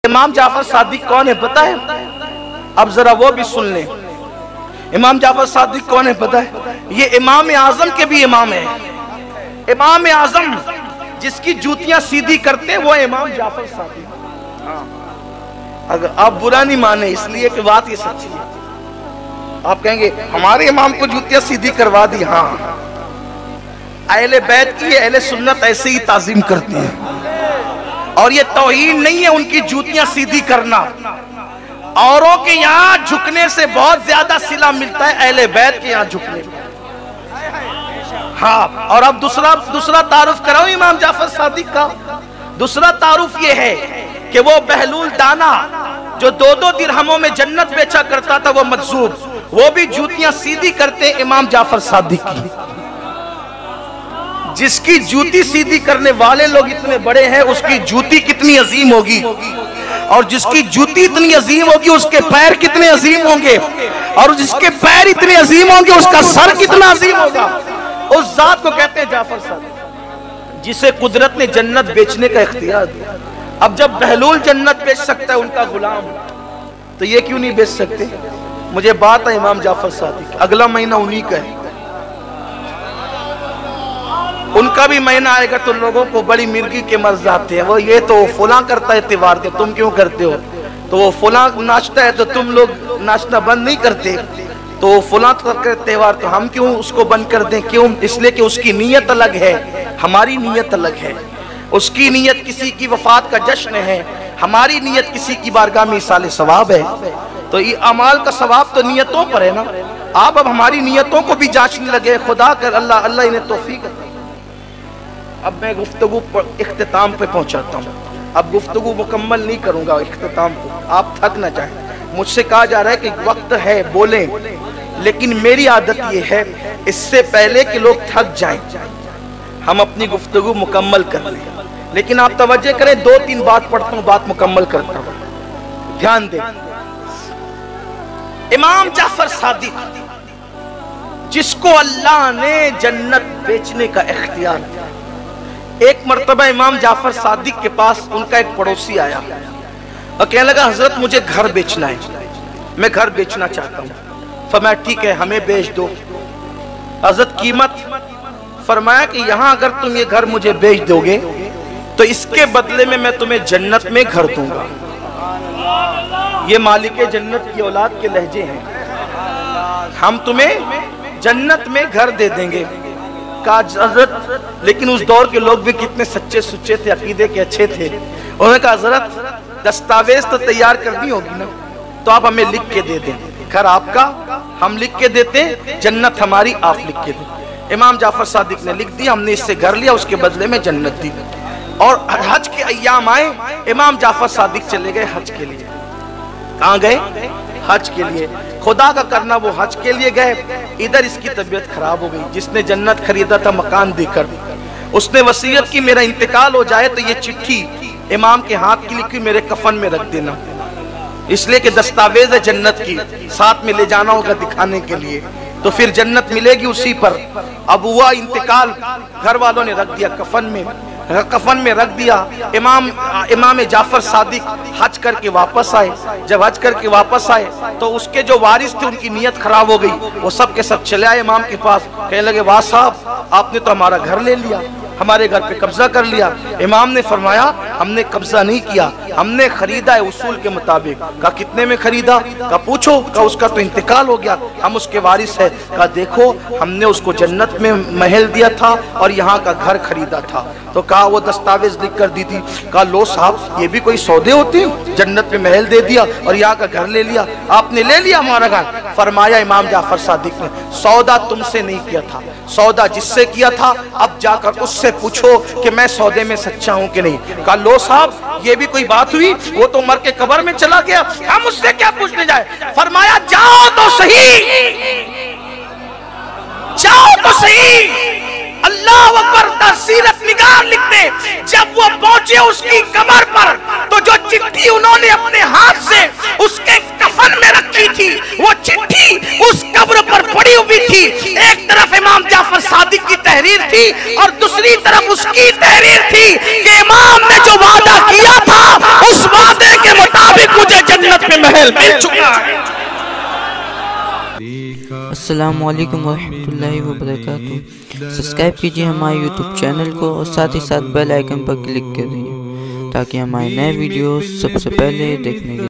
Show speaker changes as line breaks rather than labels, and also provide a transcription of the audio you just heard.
इमाम जाफर सादिक कौन है पता है? अब जरा वो भी सुन लें। इमाम जाफर सादिक कौन है पता है? ये इमाम आजम के भी इमाम है। इमाम आजम जिसकी जूतियां सीधी करते हैं वो इमाम जाफर सादिक। अगर आप बुरा नहीं माने, इसलिए कि बात ये सच्ची है। आप कहेंगे हमारे इमाम को जूतियां सीधी करवा दी। हाँ, अहले बैत की अहले सुन्नत ऐसे ही ताजीम करती है, और ये तौहीन नहीं है उनकी जूतियां सीधी करना। औरों के यहाँ झुकने से बहुत ज्यादा सिला मिलता है अहले बैत के यहाँ झुकने। हाँ, और अब दूसरा तारुफ कराओ इमाम जाफर सादिक का। दूसरा तारुफ ये है कि वो बहलूल दाना जो 2-2 दिरहमों में जन्नत बेचा करता था, वो मजजूब, वो भी जूतियां सीधी करते इमाम जाफर सादिक की। जिसकी जूती सीधी करने वाले लोग इतने बड़े हैं, उसकी जूती कितनी अजीम होगी, और जिसकी जूती इतनी अजीम होगी उसके पैर कितने अजीम होंगे, और जिसके पैर इतने अजीम होंगे उसका सर कितना अजीम होगा। उस जात को कहते हैं जाफर सादिक, जिसे कुदरत ने जन्नत बेचने का इख्तियार दिया। अब जब बहलूल जन्नत बेच सकता है उनका गुलाम, तो ये क्यों नहीं बेच सकते? मुझे बात है इमाम जाफर सादिक, अगला महीना उन्हीं का है। उनका भी महीना आएगा तो लोगों को बड़ी मिर्गी के मर्ज आते हैं। वो ये तो फुला करता है त्योहार के, तुम क्यों करते हो? तो वो फुला नाचता है तो तुम लोग नाचना बंद नहीं करते। तो वो फुला करके त्योहार, तो हम क्यों उसको बंद कर दें? क्यों? इसलिए कि उसकी नीयत अलग है, हमारी नीयत अलग है। उसकी नीयत किसी की वफात का जश्न है, हमारी नीयत किसी की बारगाह में इसाल सवाब है। तो ये अमाल का सवाब तो नीयतों पर है ना। आप अब हमारी नीयतों को भी जांचने लगे। खुदा कर अल्लाह अल्लाह इन्हें तौफीक दे। अब मैं गुफ्तगू इख्तिताम पे पहुंचाता हूँ। अब गुफ्तगू मुकम्मल नहीं करूंगा इख्तिताम को, आप थक ना जाए। मुझसे कहा जा रहा है कि वक्त है बोलें, लेकिन मेरी आदत ये है इससे पहले कि लोग थक जाएं हम अपनी गुफ्तगू मुकम्मल कर लें। लेकिन आप तवज्जो करें, 2-3 बात पढ़ता हूँ, बात मुकम्मल करता हूँ, ध्यान दें। इमाम जाफर सादिक जिसको अल्लाह ने जन्नत बेचने का इख्तियार दिया। एक मर्तबा इमाम जाफर सादिक के पास उनका एक पड़ोसी आया और कहने लगा, हजरत मुझे घर बेचना है, मैं घर बेचना चाहता हूँ। फरमाया ठीक है, हमें बेच दो। हजरत कीमत? फरमाया कि यहाँ अगर तुम ये घर मुझे बेच दोगे तो इसके बदले में मैं तुम्हें जन्नत में घर दूंगा। ये मालिक जन्नत की औलाद के लहजे हैं, हम तुम्हें जन्नत में घर दे देंगे। कहा हजरत, लेकिन उस दौर के लोग भी कितने सच्चे सुच्चे थे, अकीदे के अच्छे थे। उन्होंने कहा हजरत दस्तावेज तो तैयार करनी होगी ना, तो आप हमें लिख के दे दें, घर आपका हम लिख के देते, जन्नत हमारी आप लिख के दें। इमाम जाफर सादिक ने लिख दिया, हमने इससे घर लिया, उसके बदले में जन्नत दी। और हज के अय्याम आए, इमाम जाफर सादिक चले गए हज के लिए। कहाँ गए? हज के लिए। खुदा का करना वो हज के लिए गए, इधर इसकी तबीयत खराब हो गई। जिसने जन्नत खरीदा था मकान देकर, उसने वसीयत की मेरा इंतकाल हो जाए तो ये चिट्ठी इमाम के हाथ की लिखी मेरे कफन में रख देना, इसलिए कि दस्तावेज है जन्नत की, साथ में ले जाना होगा दिखाने के लिए, तो फिर जन्नत मिलेगी उसी पर। अब हुआ इंतकाल, घर वालों ने रख दिया कफन में रख दिया। इमाम जाफर सादिक हज करके वापस आए। जब हज करके वापस आए तो उसके जो वारिस थे उनकी नीयत खराब हो गई, वो सब के सब चले आए इमाम के पास। कहने लगे, वाह साहब आपने तो हमारा घर ले लिया, हमारे घर पे कब्जा कर लिया। इमाम ने फरमाया, हमने कब्जा नहीं किया, हमने खरीदा है उसूल के मुताबिक। कहा कितने में खरीदा? कहा पूछो। कहा उसका तो इंतकाल हो गया, हम उसके वारिस है। कहा देखो, हमने उसको जन्नत में महल दिया था और यहाँ का घर खरीदा था। तो कहा वो दस्तावेज लिख कर दी थी। कहा लो साहब, ये भी कोई सौदे होते हैं? जन्नत में महल दे दिया और यहाँ का घर ले लिया, आपने ले लिया हमारा घर। फरमाया इमाम जाफर सादिक ने, सौदा तुमसे नहीं किया था, सौदा जिससे किया था अब जाकर उससे पूछो कि मैं सौदे में सच्चा हूं कि नहीं। कहा लो साहब, ये भी कोई बात हुई? वो तो मर के कब्र में चला गया, हम उससे क्या पूछने जाए। फरमाया जाओ तो सही, जाओ तो सही। अल्लाह अकबर, सीरत निगार लिखते, जब वो पहुंचे उसकी कब्र पर तो जो चिट्ठी उन्होंने अपने हाथ से उसके कफन में रखी थी, वो चिट्ठी उस कब्र पर पड़ी हुई थी। एक तरफ इमाम जाफर सादिक की तहरीर थी और दूसरी तरफ उसकी तहरीर थी कि इमाम ने जो वादा किया था उस वादे के महल मिल चुका है।
अस्सलामु अलैकुम वरहमतुल्लाहि वबरकातुहू। सब्सक्राइब कीजिए हमारे यूट्यूब चैनल को और साथ ही साथ बेल आइकन पर क्लिक कर दीजिए ताकि हमारे नए वीडियोस सबसे पहले देखने के